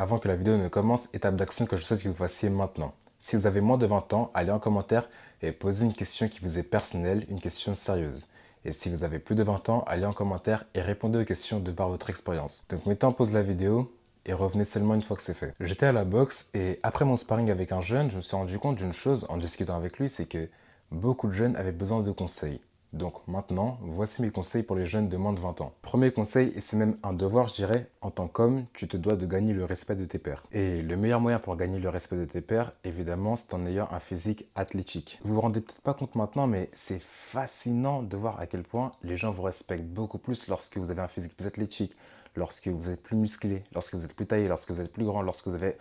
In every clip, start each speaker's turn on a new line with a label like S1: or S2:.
S1: Avant que la vidéo ne commence, étape d'action que je souhaite que vous fassiez maintenant. Si vous avez moins de 20 ans, allez en commentaire et posez une question qui vous est personnelle, une question sérieuse. Et si vous avez plus de 20 ans, allez en commentaire et répondez aux questions de par votre expérience. Donc mettez en pause la vidéo et revenez seulement une fois que c'est fait. J'étais à la boxe et après mon sparring avec un jeune, je me suis rendu compte d'une chose en discutant avec lui, c'est que beaucoup de jeunes avaient besoin de conseils. Donc maintenant, voici mes conseils pour les jeunes de moins de 20 ans. Premier conseil, et c'est même un devoir je dirais, en tant qu'homme, tu te dois de gagner le respect de tes pairs. Et le meilleur moyen pour gagner le respect de tes pairs, évidemment, c'est en ayant un physique athlétique. Vous vous rendez peut-être pas compte maintenant, mais c'est fascinant de voir à quel point les gens vous respectent beaucoup plus lorsque vous avez un physique plus athlétique, lorsque vous êtes plus musclé, lorsque vous êtes plus taillé, lorsque vous êtes plus grand, lorsque vous avez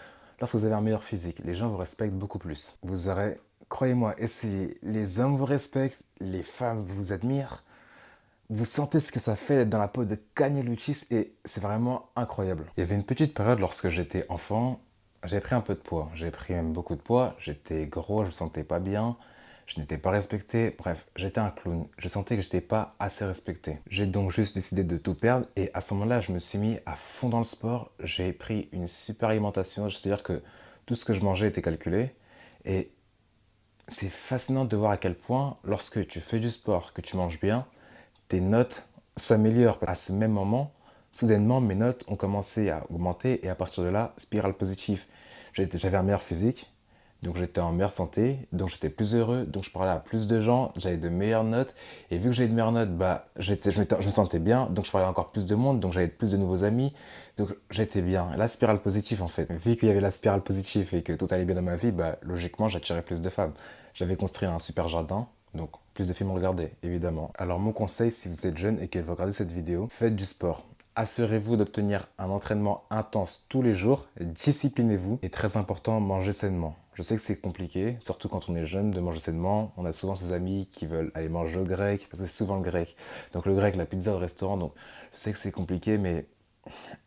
S1: un meilleur physique. Les gens vous respectent beaucoup plus. Vous aurez, croyez-moi, essayez. Les hommes vous respectent, les femmes vous admirent. Vous sentez ce que ça fait d'être dans la peau de Kanye Luchis et c'est vraiment incroyable. Il y avait une petite période lorsque j'étais enfant, j'avais pris un peu de poids. J'ai pris même beaucoup de poids, j'étais gros, je me sentais pas bien, je n'étais pas respecté. Bref, j'étais un clown. Je sentais que j'étais pas assez respecté. J'ai donc juste décidé de tout perdre et à ce moment-là, je me suis mis à fond dans le sport. J'ai pris une super alimentation, c'est-à-dire que tout ce que je mangeais était calculé et c'est fascinant de voir à quel point, lorsque tu fais du sport, que tu manges bien, tes notes s'améliorent. À ce même moment, soudainement, mes notes ont commencé à augmenter et à partir de là, spirale positive. J'avais un meilleur physique, donc j'étais en meilleure santé, donc j'étais plus heureux, donc je parlais à plus de gens, j'avais de meilleures notes. Et vu que j'avais de meilleures notes, je me sentais bien, donc je parlais à encore plus de monde, donc j'avais plus de nouveaux amis, donc j'étais bien. La spirale positive en fait. Vu qu'il y avait la spirale positive et que tout allait bien dans ma vie, logiquement j'attirais plus de femmes. J'avais construit un super jardin, donc plus de filles m'ont regardé, évidemment. Alors mon conseil, si vous êtes jeune et que vous regardez cette vidéo, faites du sport. Assurez-vous d'obtenir un entraînement intense tous les jours, disciplinez-vous et très important, mangez sainement. Je sais que c'est compliqué, surtout quand on est jeune, de manger sainement. On a souvent ses amis qui veulent aller manger au grec, parce que c'est souvent le grec. Donc le grec, la pizza au restaurant, donc je sais que c'est compliqué, mais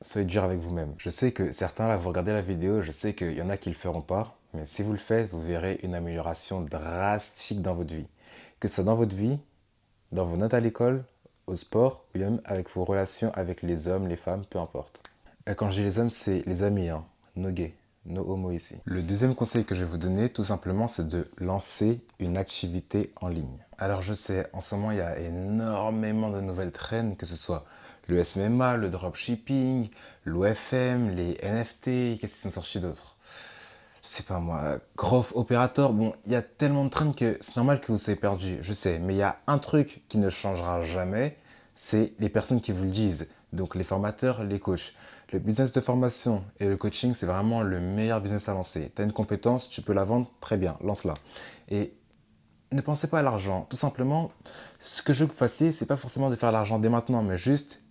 S1: soyez dur avec vous-même. Je sais que certains, là, vous regardez la vidéo, je sais qu'il y en a qui le feront pas, mais si vous le faites, vous verrez une amélioration drastique dans votre vie. Que ce soit dans votre vie, dans vos notes à l'école, au sport, ou même avec vos relations avec les hommes, les femmes, peu importe. Et quand je dis les hommes, c'est les amis, hein. No gay, no homo ici. Le deuxième conseil que je vais vous donner, tout simplement, c'est de lancer une activité en ligne. Alors je sais, en ce moment, il y a énormément de nouvelles trends, que ce soit le SMMA, le dropshipping, l'OFM, les NFT, qu'est-ce qui sont sortis d'autres? Je sais pas moi, Growth Operator, bon, il y a tellement de trends que c'est normal que vous soyez perdu, je sais, mais il y a un truc qui ne changera jamais, c'est les personnes qui vous le disent, donc les formateurs, les coachs. Le business de formation et le coaching, c'est vraiment le meilleur business à lancer. Tu as une compétence, tu peux la vendre, très bien, lance-la. Et ne pensez pas à l'argent, tout simplement, ce que je veux que vous fassiez, c'est pas forcément de faire l'argent dès maintenant, mais juste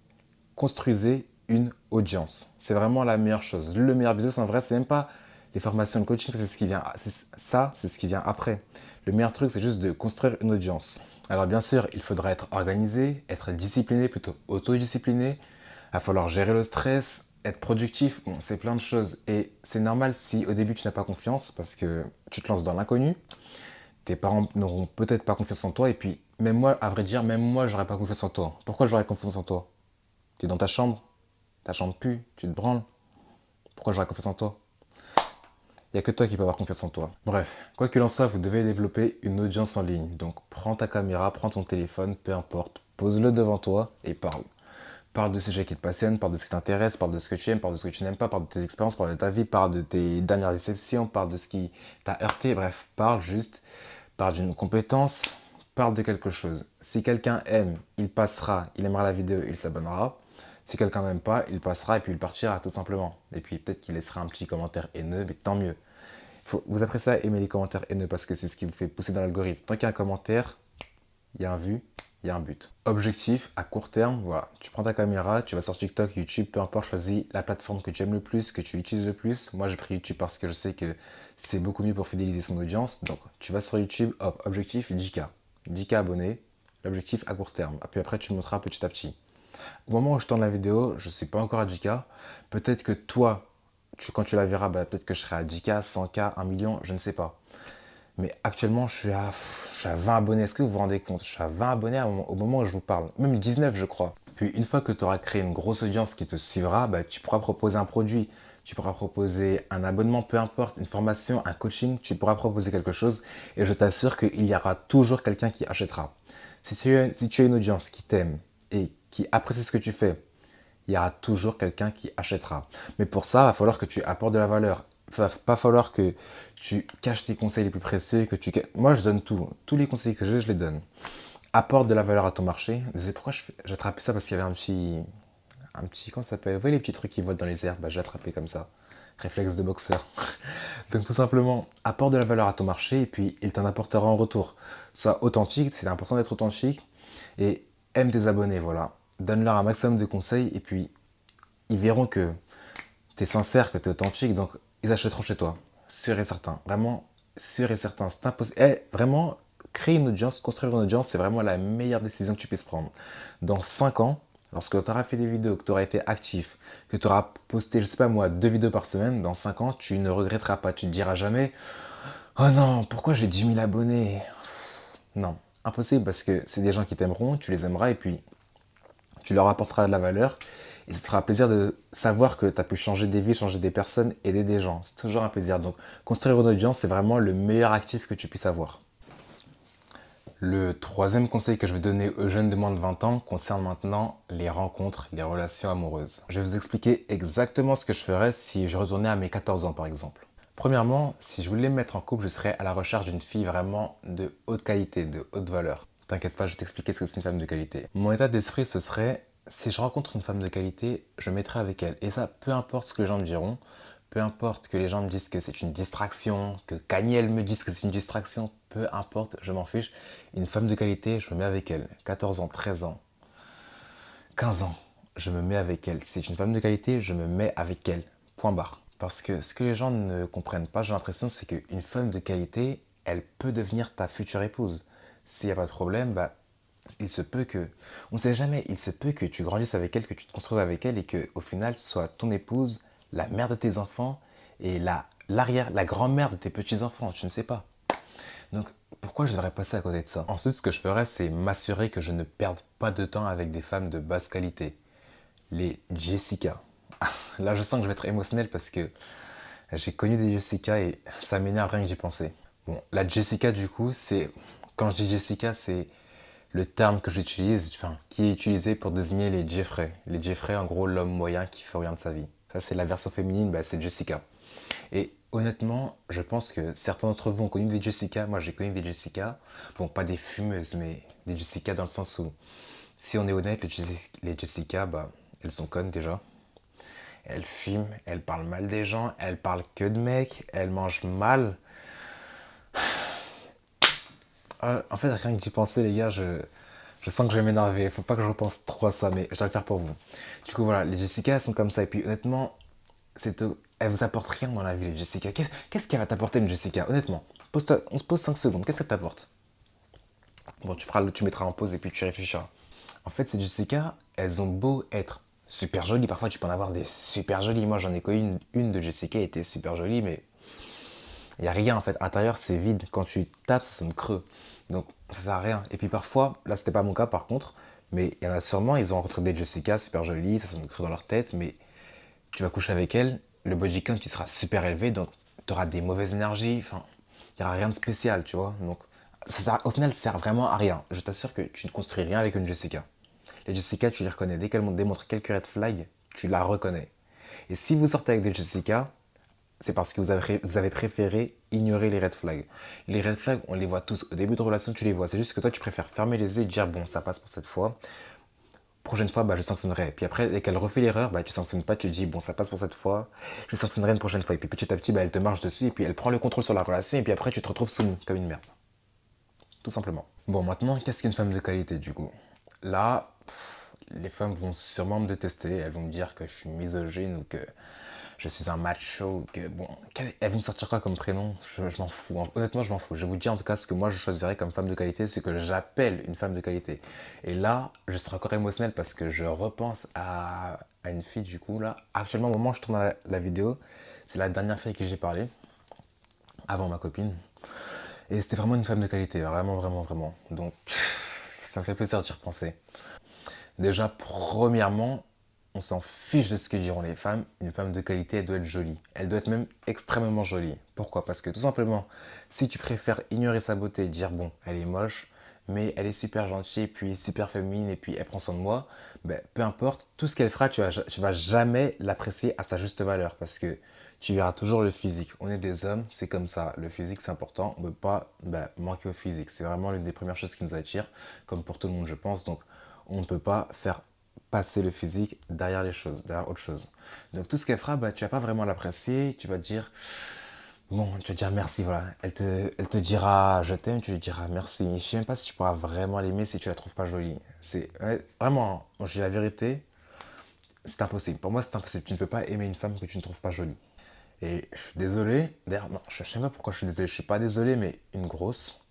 S1: construisez une audience. C'est vraiment la meilleure chose. Le meilleur business, en vrai, c'est même pas les formations de coaching, c'est ce qui vient. C'est ce qui vient après. Le meilleur truc, c'est juste de construire une audience. Alors bien sûr, il faudra être organisé, être discipliné, plutôt autodiscipliné. Il va falloir gérer le stress, être productif. Bon, c'est plein de choses. Et c'est normal si au début tu n'as pas confiance parce que tu te lances dans l'inconnu. Tes parents n'auront peut-être pas confiance en toi. Et puis, même moi, à vrai dire, même moi, j'aurais pas confiance en toi. Pourquoi j'aurais confiance en toi? Tu es dans ta chambre pue, tu te branles. Pourquoi j'aurais confiance en toi? Il n'y a que toi qui peux avoir confiance en toi. Bref, quoi qu'il en soit, vous devez développer une audience en ligne. Donc prends ta caméra, prends ton téléphone, peu importe, pose-le devant toi et parle. Parle de sujets qui te passionnent, parle de ce qui t'intéresse, parle de ce que tu aimes, parle de ce que tu n'aimes pas, parle de tes expériences, parle de ta vie, parle de tes dernières déceptions, parle de ce qui t'a heurté. Bref, parle juste, parle d'une compétence, parle de quelque chose. Si quelqu'un aime, il passera, il aimera la vidéo, il s'abonnera. Si quelqu'un n'aime pas, il passera et puis il partira tout simplement. Et puis peut-être qu'il laissera un petit commentaire haineux, mais tant mieux. Vous après ça, aimez les commentaires haineux parce que c'est ce qui vous fait pousser dans l'algorithme. Tant qu'il y a un commentaire, il y a un vu, il y a un but. Objectif à court terme, voilà. Tu prends ta caméra, tu vas sur TikTok, YouTube, peu importe, choisis la plateforme que tu aimes le plus, que tu utilises le plus. Moi, j'ai pris YouTube parce que je sais que c'est beaucoup mieux pour fidéliser son audience. Donc, tu vas sur YouTube, hop, objectif 10K. 10K abonnés, l'objectif à court terme. Et puis après, tu monteras petit à petit. Au moment où je tourne la vidéo, je ne suis pas encore à 10K. Peut-être que toi, quand tu la verras, peut-être que je serai à 10K, 100K, 1 million, je ne sais pas. Mais actuellement, je suis à 20 abonnés. Est-ce que vous vous rendez compte? Je suis à 20 abonnés au moment où je vous parle. Même 19, je crois. Puis une fois que tu auras créé une grosse audience qui te suivra, tu pourras proposer un produit. tu pourras proposer un abonnement, peu importe, une formation, un coaching, tu pourras proposer quelque chose et je t'assure qu'il y aura toujours quelqu'un qui achètera. Si tu as une audience qui t'aime et qui apprécie ce que tu fais, il y aura toujours quelqu'un qui achètera. Mais pour ça, il va falloir que tu apportes de la valeur. Il ne va pas falloir que tu caches tes conseils les plus précieux. Moi, je donne tout. Tous les conseils que j'ai, je les donne. Apporte de la valeur à ton marché. Désolé, pourquoi j'ai attrapé ça? Parce qu'il y avait comment ça s'appelle? Vous voyez les petits trucs qui votent dans les airs? Bah, j'ai attrapé comme ça. Réflexe de boxeur. Donc tout simplement, apporte de la valeur à ton marché et puis il t'en apportera en retour. Sois authentique, c'est important d'être authentique et aime tes abonnés, voilà. Donne-leur un maximum de conseils et puis ils verront que tu es sincère, que tu es authentique, donc ils achèteront chez toi. Sûr et certain. Vraiment, sûr et certain. C'est impossible. Vraiment, créer une audience, construire une audience, c'est vraiment la meilleure décision que tu puisses prendre. Dans 5 ans, lorsque tu auras fait des vidéos, que tu auras été actif, que tu auras posté, je sais pas moi, 2 vidéos par semaine, dans 5 ans, tu ne regretteras pas. Tu ne te diras jamais, oh non, pourquoi j'ai 10 000 abonnés? Non, impossible parce que c'est des gens qui t'aimeront, tu les aimeras et puis tu leur apporteras de la valeur et ça te fera plaisir de savoir que tu as pu changer des vies, changer des personnes, aider des gens. C'est toujours un plaisir. Donc, construire une audience, c'est vraiment le meilleur actif que tu puisses avoir. Le troisième conseil que je vais donner aux jeunes de moins de 20 ans concerne maintenant les rencontres, les relations amoureuses. Je vais vous expliquer exactement ce que je ferais si je retournais à mes 14 ans par exemple. Premièrement, si je voulais me mettre en couple, je serais à la recherche d'une fille vraiment de haute qualité, de haute valeur. T'inquiète pas, je vais t'expliquer ce que c'est une femme de qualité. Mon état d'esprit, ce serait, si je rencontre une femme de qualité, je mettrai avec elle. Et ça, peu importe ce que les gens me diront, peu importe que les gens me disent que c'est une distraction, que Kaniel me dise que c'est une distraction, peu importe, je m'en fiche. Une femme de qualité, je me mets avec elle. 14 ans, 13 ans, 15 ans, je me mets avec elle. Si c'est une femme de qualité, je me mets avec elle. Point barre. Parce que ce que les gens ne comprennent pas, j'ai l'impression, c'est qu'une femme de qualité, elle peut devenir ta future épouse. S'il n'y a pas de problème, bah, il se peut que, on ne sait jamais, il se peut que tu grandisses avec elle, que tu te construises avec elle et que au final, ce soit ton épouse, la mère de tes enfants et la grand-mère de tes petits-enfants, tu ne sais pas. Donc, pourquoi je devrais passer à côté de ça? Ensuite, ce que je ferais, c'est m'assurer que je ne perde pas de temps avec des femmes de basse qualité. Les Jessica. Là, je sens que je vais être émotionnel parce que j'ai connu des Jessica et ça m'énerve rien que d'y penser. Bon, la Jessica, du coup, c'est... Quand je dis Jessica, c'est le terme que j'utilise, enfin, qui est utilisé pour désigner les Jeffrey. Les Jeffrey, en gros, l'homme moyen qui fait rien de sa vie. Ça, c'est la version féminine, bah, c'est Jessica. Et honnêtement, je pense que certains d'entre vous ont connu des Jessica. Moi, j'ai connu des Jessica. Bon, pas des fumeuses, mais des Jessica dans le sens où, si on est honnête, les Jessica, bah, elles sont connes déjà. Elles fument, elles parlent mal des gens, elles parlent que de mecs, elles mangent mal. En fait, rien que d'y penser, les gars, je sens que je vais m'énerver. Faut pas que je repense trop à ça, mais je dois le faire pour vous. Du coup, voilà, les Jessica, elles sont comme ça. Et puis, honnêtement, elles vous apportent rien dans la vie, les Jessica. Qu'est-ce qu'elle va t'apporter, une Jessica? Honnêtement, on se pose 5 secondes. Qu'est-ce qu'elle t'apporte? Bon, tu mettras en pause et puis tu réfléchiras. En fait, ces Jessica, elles ont beau être super jolies. Parfois, tu peux en avoir des super jolies. Moi, j'en ai connu une de Jessica, elle était super jolie, mais il n'y a rien en fait. À l'intérieur, c'est vide. Quand tu tapes, ça sonne creux. Donc, ça sert à rien. Et puis parfois, là, c'était pas mon cas par contre, mais il y en a sûrement, ils ont rencontré des Jessica super jolies, ça sonne creux dans leur tête, mais tu vas coucher avec elle, le body count qui sera super élevé, donc tu auras des mauvaises énergies, enfin, il n'y aura rien de spécial, tu vois. Donc, au final, ça sert vraiment à rien. Je t'assure que tu ne construis rien avec une Jessica. Les Jessica, tu les reconnais. Dès qu'elles démontrent quelques red flags, tu la reconnais. Et si vous sortez avec des Jessica, c'est parce que vous avez préféré ignorer les red flags. Les red flags, on les voit tous. Au début de relation, tu les vois. C'est juste que toi, tu préfères fermer les yeux et dire, bon, ça passe pour cette fois. Prochaine fois, bah, je sanctionnerai. Puis après, dès qu'elle refait l'erreur, bah, tu sanctionnes pas, tu dis, bon, ça passe pour cette fois, je sanctionnerai une prochaine fois. Et puis petit à petit, bah, elle te marche dessus et puis elle prend le contrôle sur la relation et puis après, tu te retrouves soumis comme une merde. Tout simplement. Bon, maintenant, qu'est-ce qu'une femme de qualité du coup? Là, les femmes vont sûrement me détester. Elles vont me dire que je suis misogyne ou que je suis un macho, que bon, elle va me sortir quoi comme prénom? Je m'en fous. Honnêtement, je m'en fous. Je vous dis en tout cas ce que moi je choisirais comme femme de qualité, c'est que j'appelle une femme de qualité. Et là, je serai encore émotionnel parce que je repense à une fille du coup là. Actuellement, au moment où je tourne la vidéo, c'est la dernière fille à qui j'ai parlé, avant ma copine. Et c'était vraiment une femme de qualité, vraiment, vraiment, vraiment. Donc, ça me fait plaisir d'y repenser. Déjà, premièrement, on s'en fiche de ce que diront les femmes. Une femme de qualité, elle doit être jolie. Elle doit être même extrêmement jolie. Pourquoi? Parce que tout simplement, si tu préfères ignorer sa beauté et dire, bon, elle est moche, mais elle est super gentille, et puis super féminine, et puis elle prend soin de moi, ben, peu importe, tout ce qu'elle fera, tu vas jamais l'apprécier à sa juste valeur. Parce que tu verras toujours le physique. On est des hommes, c'est comme ça. Le physique, c'est important. On ne peut pas manquer au physique. C'est vraiment l'une des premières choses qui nous attire, comme pour tout le monde, je pense. Donc, on ne peut pas faire passer le physique derrière les choses, derrière autre chose. Donc, tout ce qu'elle fera, tu vas pas vraiment l'apprécier. Tu vas te dire, bon, tu vas dire merci, voilà. Elle te dira je t'aime, tu lui diras merci. Je sais même pas si tu pourras vraiment l'aimer si tu la trouves pas jolie. C'est vraiment, je dis la vérité, c'est impossible. Pour moi, c'est impossible. Tu ne peux pas aimer une femme que tu ne trouves pas jolie. Et je suis désolé, d'ailleurs, non, je ne sais pas pourquoi je suis désolé, je suis pas désolé, mais une grosse,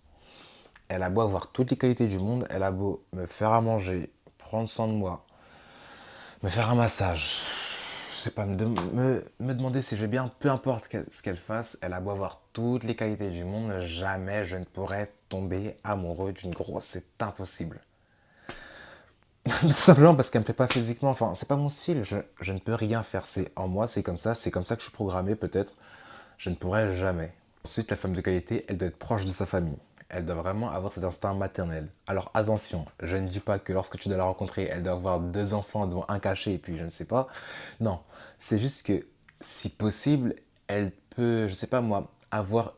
S1: elle a beau avoir toutes les qualités du monde, elle a beau me faire à manger, prendre soin de moi, me faire un massage, je sais pas, me demander si je vais bien, peu importe ce qu'elle fasse, elle a beau avoir toutes les qualités du monde, jamais je ne pourrais tomber amoureux d'une grosse, c'est impossible. Tout simplement parce qu'elle me plaît pas physiquement, enfin, c'est pas mon style, je ne peux rien faire, c'est en moi, c'est comme ça que je suis programmé peut-être, je ne pourrais jamais. Ensuite, la femme de qualité, elle doit être proche de sa famille. Elle doit vraiment avoir cet instinct maternel. Alors attention, je ne dis pas que lorsque tu dois la rencontrer, elle doit avoir deux enfants devant un cachet et puis je ne sais pas. Non, c'est juste que si possible, elle peut, je ne sais pas moi, avoir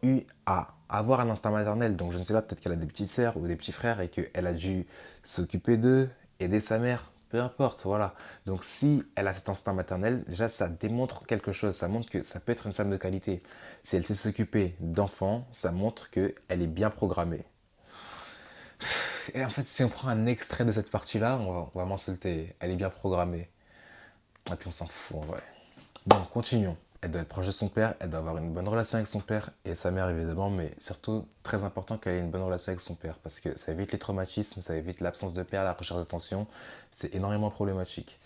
S1: un instinct maternel. Donc je ne sais pas, peut-être qu'elle a des petites sœurs ou des petits frères et qu'elle a dû s'occuper d'eux, aider sa mère, peu importe, voilà. Donc si elle a cet instinct maternel, déjà ça démontre quelque chose, ça montre que ça peut être une femme de qualité. Si elle sait s'occuper d'enfants, ça montre qu'elle est bien programmée. Et en fait, si on prend un extrait de cette partie-là, on va m'insulter. Elle est bien programmée. Et puis on s'en fout en vrai. Bon, continuons. Elle doit être proche de son père, elle doit avoir une bonne relation avec son père et sa mère évidemment, mais surtout très important qu'elle ait une bonne relation avec son père parce que ça évite les traumatismes, ça évite l'absence de père, la recherche d'attention, c'est énormément problématique.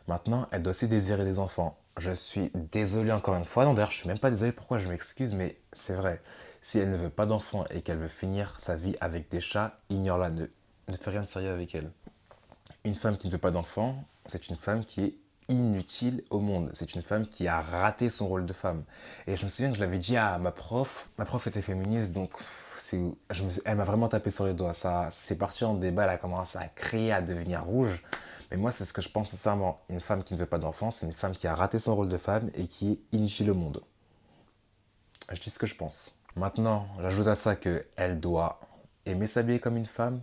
S1: Maintenant, elle doit aussi désirer des enfants. Je suis désolé encore une fois, non d'ailleurs je suis même pas désolé pourquoi je m'excuse, mais c'est vrai. Si elle ne veut pas d'enfants et qu'elle veut finir sa vie avec des chats, ignore-la, ne fais rien de sérieux avec elle. Une femme qui ne veut pas d'enfants, c'est une femme qui est inutile au monde. C'est une femme qui a raté son rôle de femme. Et je me souviens que je l'avais dit à ma prof était féministe, donc elle m'a vraiment tapé sur les doigts. Ça, c'est parti en débat, elle a commencé à crier, à devenir rouge. Mais moi, c'est ce que je pense sincèrement. Une femme qui ne veut pas d'enfants, c'est une femme qui a raté son rôle de femme et qui est inutile au monde. Je dis ce que je pense. Maintenant, j'ajoute à ça qu'elle doit aimer s'habiller comme une femme.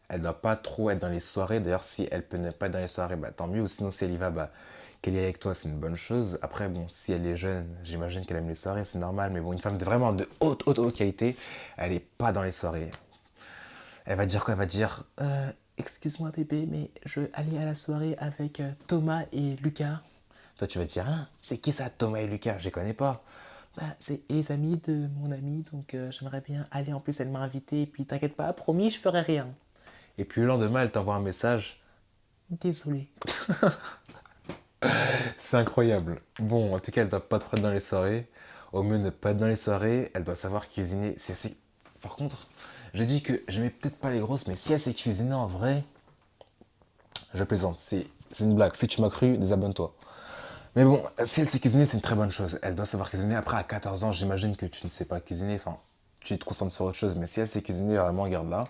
S1: Elle doit pas trop être dans les soirées. D'ailleurs, si elle peut ne pas être dans les soirées, tant mieux. Ou sinon, si elle y va, qu'elle y aille avec toi, c'est une bonne chose. Après, bon, si elle est jeune, j'imagine qu'elle aime les soirées, c'est normal. Mais bon, une femme vraiment de haute qualité, elle est pas dans les soirées. Elle va dire quoi? Elle va dire excuse-moi bébé, mais je veux aller à la soirée avec Thomas et Lucas. Toi, tu vas te dire, hein, c'est qui ça, Thomas et Lucas? Je les connais pas. C'est les amis de mon ami, donc j'aimerais bien aller. En plus, elle m'a invité, et puis t'inquiète pas, promis, je ferai rien. Et puis le lendemain, elle t'envoie un message. Désolé. C'est incroyable. Bon, en tout cas, elle doit pas trop être dans les soirées. Au mieux, ne pas être dans les soirées. Elle doit savoir cuisiner. Par contre, j'ai dit que j'aimais peut-être pas les grosses, mais si elle sait cuisiner en vrai, je plaisante. C'est une blague. Si tu m'as cru, désabonne-toi. Mais bon, si elle sait cuisiner, c'est une très bonne chose. Elle doit savoir cuisiner. Après, à 14 ans, j'imagine que tu ne sais pas cuisiner. Enfin, tu te concentres sur autre chose. Mais si elle sait cuisiner, vraiment, garde-la.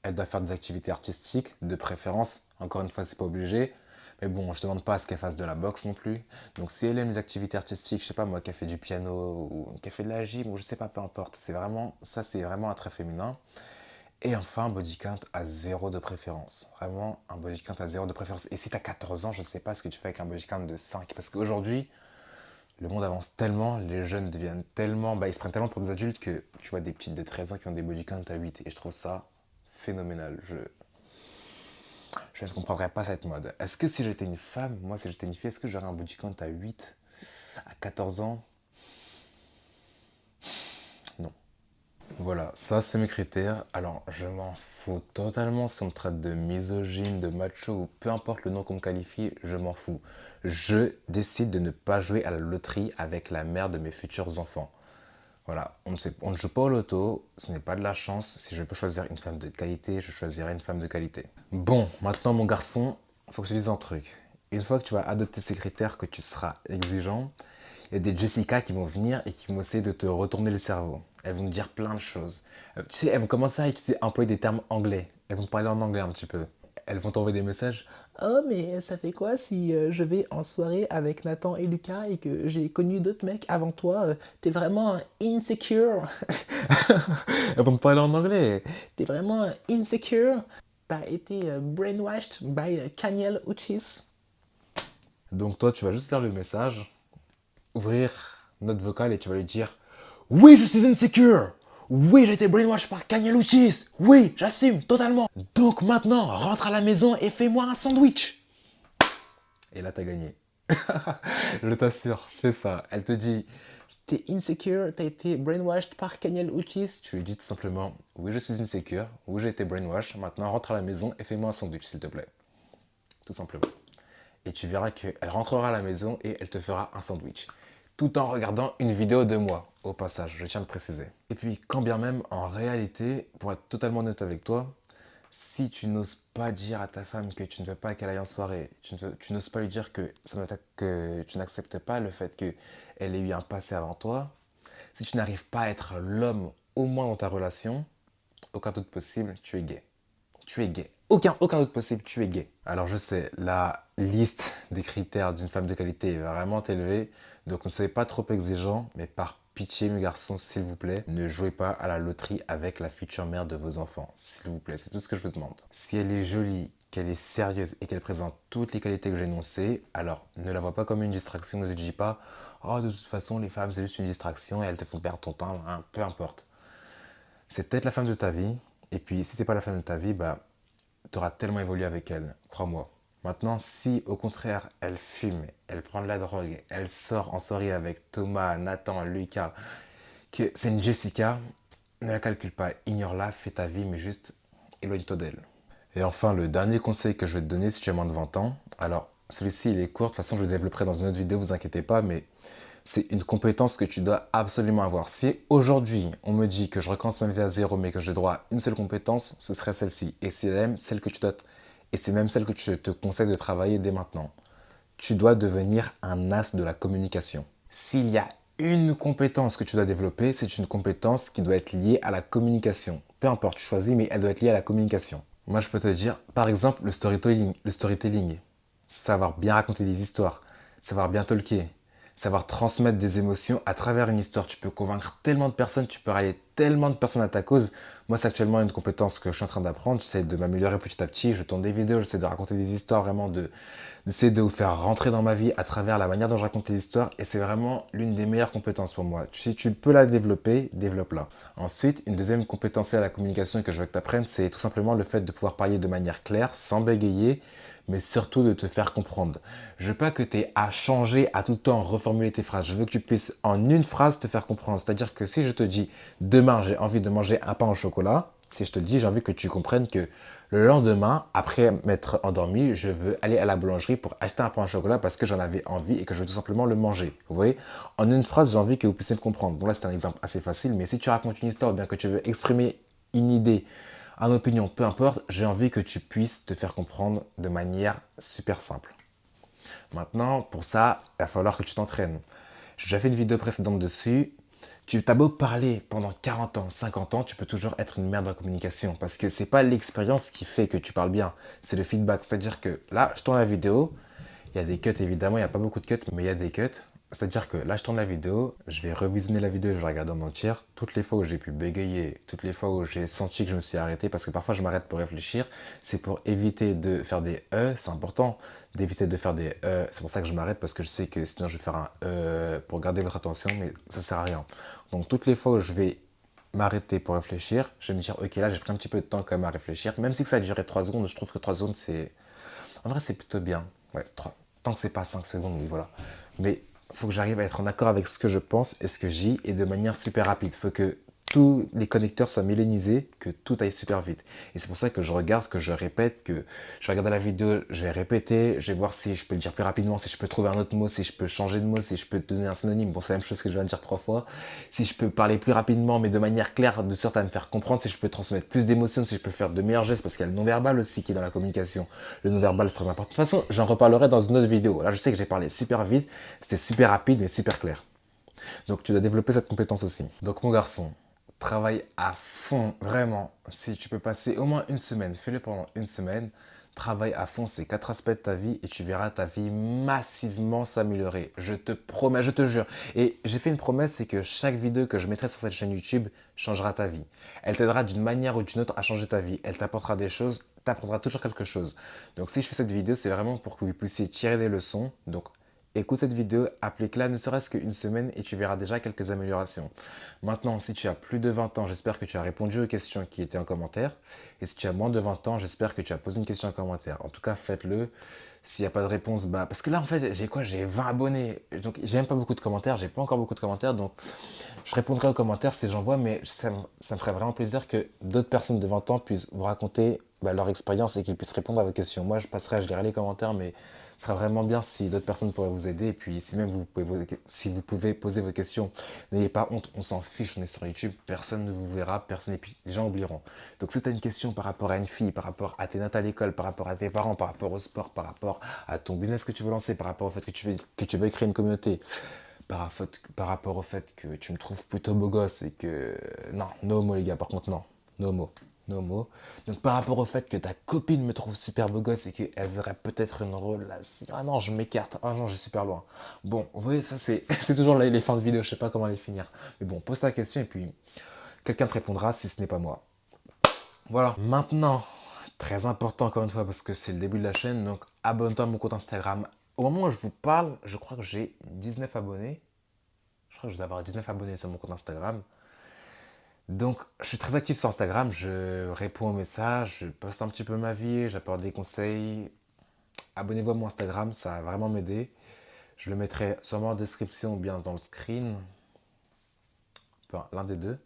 S1: Elle doit faire des activités artistiques, de préférence. Encore une fois, c'est pas obligé. Mais bon, je demande pas à ce qu'elle fasse de la boxe non plus. Donc si elle aime les activités artistiques, je sais pas moi, qu'elle fait du piano ou qu'elle fait de la gym ou je sais pas, peu importe. C'est vraiment un trait féminin. Et enfin, un body count à zéro de préférence. Vraiment, un body count à zéro de préférence. Et si t'as 14 ans, je sais pas ce que tu fais avec un body count de 5. Parce qu'aujourd'hui, le monde avance tellement, les jeunes deviennent tellement, ils se prennent tellement pour des adultes que tu vois des petites de 13 ans qui ont des body count à 8. Et je trouve ça phénoménal. Je ne comprendrais pas cette mode. Est-ce que si j'étais une femme, moi si j'étais une fille, est-ce que j'aurais un body count à 8, à 14 ans? Non. Voilà, ça c'est mes critères. Alors je m'en fous totalement si on me traite de misogyne, de macho ou peu importe le nom qu'on me qualifie, je m'en fous. Je décide de ne pas jouer à la loterie avec la mère de mes futurs enfants. Voilà, on ne joue pas au loto, ce n'est pas de la chance. Si je peux choisir une femme de qualité, je choisirai une femme de qualité. Bon, maintenant mon garçon, il faut que je te dise un truc. Une fois que tu vas adopter ces critères, que tu seras exigeant, il y a des Jessica qui vont venir et qui vont essayer de te retourner le cerveau. Elles vont te dire plein de choses. Tu sais, elles vont commencer à utiliser, employer des termes anglais. Elles vont te parler en anglais un petit peu. Elles vont t'envoyer des messages. Oh, mais ça fait quoi si je vais en soirée avec Nathan et Lucas et que j'ai connu d'autres mecs avant toi? T'es vraiment insecure. Elles vont te parler en anglais. T'es vraiment insecure. T'as été brainwashed by Kaniel Uchis. Donc toi, tu vas juste lire le message, ouvrir notre vocale et tu vas lui dire oui, je suis insecure. Oui, j'ai été brainwashed par Kanye Uchis. Oui, j'assume totalement. Donc maintenant, rentre à la maison et fais-moi un sandwich. Et là, t'as gagné. Je t'assure, fais ça. Elle te dit t'es insecure, t'as été brainwashed par Kanye Uchis. Tu lui dis tout simplement oui, je suis insecure. Oui, j'ai été brainwashed. Maintenant, rentre à la maison et fais-moi un sandwich, s'il te plaît. Tout simplement. Et tu verras qu'elle rentrera à la maison et elle te fera un sandwich. Tout en regardant une vidéo de moi, au passage, je tiens à le préciser. Et puis, quand bien même, en réalité, pour être totalement honnête avec toi, si tu n'oses pas dire à ta femme que tu ne veux pas qu'elle aille en soirée, tu n'oses pas lui dire que tu n'acceptes pas le fait qu'elle ait eu un passé avant toi, si tu n'arrives pas à être l'homme au moins dans ta relation, aucun doute possible, tu es gay. Tu es gay. Aucun doute possible, tu es gay. Alors je sais, la liste des critères d'une femme de qualité est vraiment élevée, donc ne soyez pas trop exigeants, mais par pitié mes garçons, s'il vous plaît, ne jouez pas à la loterie avec la future mère de vos enfants, s'il vous plaît, c'est tout ce que je vous demande. Si elle est jolie, qu'elle est sérieuse et qu'elle présente toutes les qualités que j'ai énoncées, alors ne la vois pas comme une distraction, ne te dis pas « Oh, de toute façon, les femmes, c'est juste une distraction et elles te font perdre ton temps, hein, peu importe. » C'est peut-être la femme de ta vie, et puis si c'est pas la femme de ta vie, bah tu auras tellement évolué avec elle, crois-moi. Maintenant, si au contraire, elle fume, elle prend de la drogue, elle sort en soirée avec Thomas, Nathan, Lucas, que c'est une Jessica, ne la calcule pas, ignore-la, fais ta vie, mais juste éloigne-toi d'elle. Et enfin, le dernier conseil que je vais te donner si tu as moins de 20 ans, alors celui-ci il est court, de toute façon je le développerai dans une autre vidéo, vous inquiétez pas, mais c'est une compétence que tu dois absolument avoir. Si aujourd'hui, on me dit que je recommence ma vie à zéro, mais que j'ai droit à une seule compétence, ce serait celle-ci. Et c'est même celle que tu dois, et c'est même celle que je te conseille de travailler dès maintenant. Tu dois devenir un as de la communication. S'il y a une compétence que tu dois développer, c'est une compétence qui doit être liée à la communication. Peu importe, tu choisis, mais elle doit être liée à la communication. Moi, je peux te dire, par exemple, le storytelling. Le storytelling. Savoir bien raconter des histoires, savoir bien talker, savoir transmettre des émotions à travers une histoire. Tu peux convaincre tellement de personnes, tu peux rallier tellement de personnes à ta cause. Moi, c'est actuellement une compétence que je suis en train d'apprendre. J'essaie de m'améliorer petit à petit. Je tourne des vidéos, j'essaie de raconter des histoires, vraiment d'essayer de vous faire rentrer dans ma vie à travers la manière dont je raconte les histoires. Et c'est vraiment l'une des meilleures compétences pour moi. Si tu peux la développer, développe-la. Ensuite, une deuxième compétence à la communication que je veux que tu apprennes, c'est tout simplement le fait de pouvoir parler de manière claire, sans bégayer, mais surtout de te faire comprendre. Je veux pas que tu aies à changer, à tout le temps reformuler tes phrases. Je veux que tu puisses en une phrase te faire comprendre. C'est-à-dire que si je te dis demain j'ai envie de manger un pain au chocolat, si je te le dis, j'ai envie que tu comprennes que le lendemain, après m'être endormi, je veux aller à la boulangerie pour acheter un pain au chocolat parce que j'en avais envie et que je veux tout simplement le manger. Vous voyez? En une phrase, j'ai envie que vous puissiez me comprendre. Bon là, c'est un exemple assez facile, mais si tu racontes une histoire ou bien que tu veux exprimer une idée, une opinion, peu importe, j'ai envie que tu puisses te faire comprendre de manière super simple. Maintenant, pour ça, il va falloir que tu t'entraînes. J'ai déjà fait une vidéo précédente dessus. Tu as beau parler pendant 40 ans, 50 ans, tu peux toujours être une merde en communication parce que c'est pas l'expérience qui fait que tu parles bien, c'est le feedback. C'est-à-dire que là, je tourne la vidéo, il y a des cuts évidemment, il n'y a pas beaucoup de cuts, mais il y a des cuts. C'est-à-dire que là, je tourne la vidéo, je vais revisionner la vidéo, je vais la regarder en entière. Toutes les fois où j'ai pu bégayer, toutes les fois où j'ai senti que je me suis arrêté, parce que parfois je m'arrête pour réfléchir, c'est pour éviter de faire des c'est important d'éviter de faire des c'est pour ça que je m'arrête, parce que je sais que sinon je vais faire un pour garder votre attention, mais ça sert à rien. Donc toutes les fois où je vais m'arrêter pour réfléchir, je vais me dire, ok, là j'ai pris un petit peu de temps quand même à réfléchir, même si ça a duré 3 secondes, je trouve que 3 secondes c'est... En vrai c'est plutôt bien, ouais, 3. Tant que c'est pas 5 secondes, oui, voilà. Mais il faut que j'arrive à être en accord avec ce que je pense et ce que j'ai, et de manière super rapide. Il faut que tous les connecteurs soient millénisés, que tout aille super vite. Et c'est pour ça que je regarde, que je répète, que je vais regarder la vidéo, je vais répéter, je vais voir si je peux le dire plus rapidement, si je peux trouver un autre mot, si je peux changer de mot, si je peux te donner un synonyme. Bon, c'est la même chose que je viens de dire 3 fois. Si je peux parler plus rapidement, mais de manière claire, de sorte à me faire comprendre, si je peux transmettre plus d'émotions, si je peux faire de meilleurs gestes, parce qu'il y a le non-verbal aussi qui est dans la communication. Le non-verbal, c'est très important. De toute façon, j'en reparlerai dans une autre vidéo. Là, je sais que j'ai parlé super vite, c'était super rapide, mais super clair. Donc tu dois développer cette compétence aussi. Donc mon garçon, travaille à fond, vraiment. Si tu peux passer au moins une semaine, fais-le pendant une semaine. Travaille à fond ces 4 aspects de ta vie et tu verras ta vie massivement s'améliorer. Je te promets, je te jure. Et j'ai fait une promesse, c'est que chaque vidéo que je mettrai sur cette chaîne YouTube changera ta vie. Elle t'aidera d'une manière ou d'une autre à changer ta vie. Elle t'apportera des choses, t'apprendra toujours quelque chose. Donc si je fais cette vidéo, c'est vraiment pour que vous puissiez tirer des leçons. Donc écoute cette vidéo, applique-la ne serait-ce qu'une semaine et tu verras déjà quelques améliorations. Maintenant, si tu as plus de 20 ans, j'espère que tu as répondu aux questions qui étaient en commentaire. Et si tu as moins de 20 ans, j'espère que tu as posé une question en commentaire. En tout cas, faites-le. S'il n'y a pas de réponse, bah... Parce que là, en fait, j'ai quoi? J'ai 20 abonnés. Donc, j'ai même pas beaucoup de commentaires. J'ai pas encore beaucoup de commentaires. Donc, je répondrai aux commentaires si j'en vois. Mais ça me ferait vraiment plaisir que d'autres personnes de 20 ans puissent vous raconter leur expérience et qu'ils puissent répondre à vos questions. Moi, je lirai les commentaires, mais ce serait vraiment bien si d'autres personnes pourraient vous aider. Et puis, si même si vous pouvez poser vos questions, n'ayez pas honte, on s'en fiche, on est sur YouTube, personne ne vous verra, personne, et puis les gens oublieront. Donc, si tu as une question par rapport à une fille, par rapport à tes notes à l'école, par rapport à tes parents, par rapport au sport, par rapport à ton business que tu veux lancer, par rapport au fait que tu veux créer une communauté, par rapport au fait que tu me trouves plutôt beau gosse et que... Non, no homo les gars, par contre, non. No homo. No homo. Donc par rapport au fait que ta copine me trouve super beau gosse et qu'elle verrait peut-être une relation... Ah non, je m'écarte. Ah non, je suis super loin. Bon, vous voyez, ça c'est c'est toujours les fins de vidéo, je sais pas comment les finir. Mais bon, pose ta question et puis quelqu'un te répondra si ce n'est pas moi. Voilà. Maintenant, très important encore une fois parce que c'est le début de la chaîne, donc abonne-toi à mon compte Instagram. Au moment où je vous parle, je crois que j'ai 19 abonnés. Je crois que je dois avoir 19 abonnés sur mon compte Instagram. Donc, je suis très actif sur Instagram. Je réponds aux messages, je poste un petit peu ma vie, j'apporte des conseils. Abonnez-vous à mon Instagram, ça va vraiment m'aider. Je le mettrai sûrement en description ou bien dans le screen. Enfin, l'un des deux.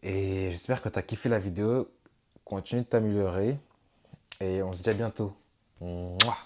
S1: Et j'espère que tu as kiffé la vidéo. Continue de t'améliorer. Et on se dit à bientôt. Mouah.